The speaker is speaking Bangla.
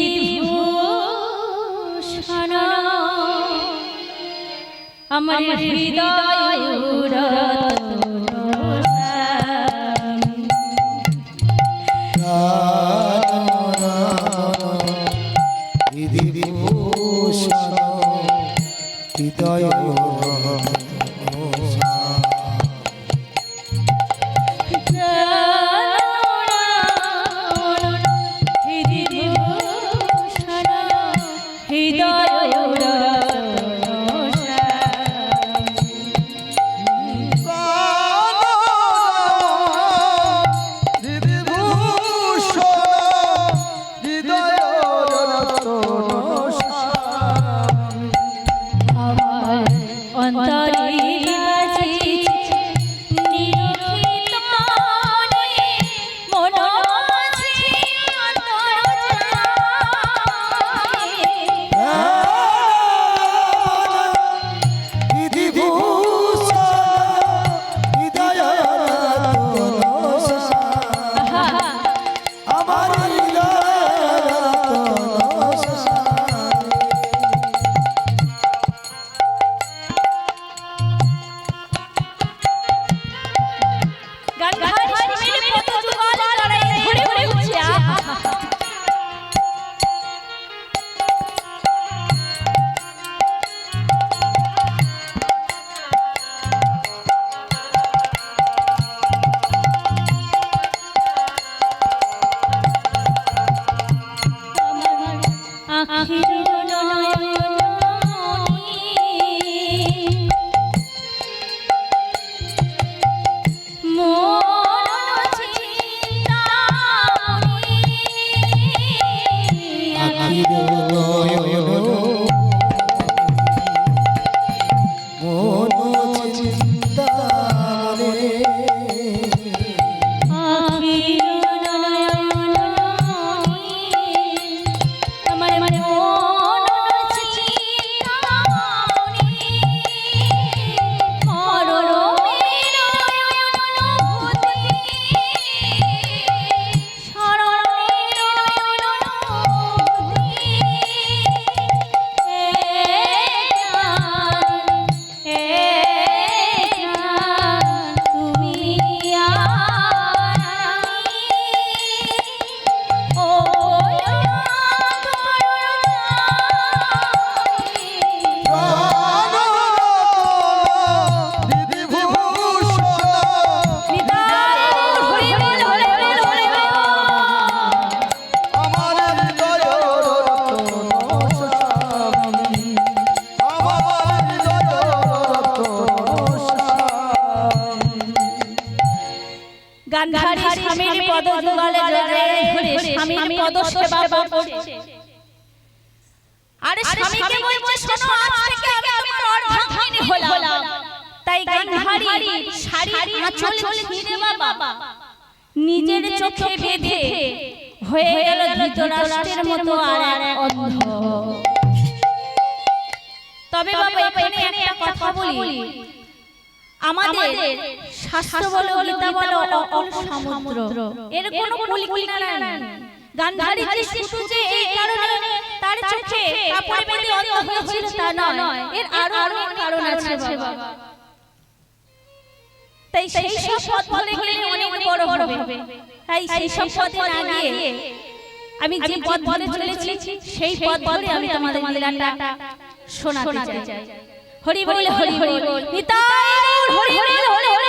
বিভূষণ আমার হৃদয় বিভূষণ হৃদয় গান্ধারী স্বামীর পদ যুগলে জড়ায় ধরে স্বামীর পদ সেবা করছে। আরে স্বামীকে বলছে শোনো আজ থেকে আমি তোমার অর্ধাঙ্গিনী হলাম। তাই গান্ধারী শাড়ির আঁচল ছিঁড়ে বাবা নিজের চোখে বেঁধে হয়ে গেল ধৃতরাষ্ট্রের মতো আর অন্ধ। তবে বাবা এখানে একটা কথা বলি, আমাদের শাস্ত্র বলো গীতা বলো অকল সমুদ্র, এর কোনো কুল কিনারা নেই। গান্ধারী শিশু যে এই কারণে তার চোখে কাপড়ে বেঁধে অন্ধ হয়েছিল তা নয়, এর আরো অনেক কারণ আছে বাবা। তাই সেই সব পথ ধরে গেলে অনেক বড় হবে। তাই সেই সব পথে না গিয়ে আমি যে পথ ধরে চলেছি সেই পথ ধরে আমি তোমাদের লীলাটা শোনাতে চাই। হরি বল হরি বল নিতাই হরি বল হরি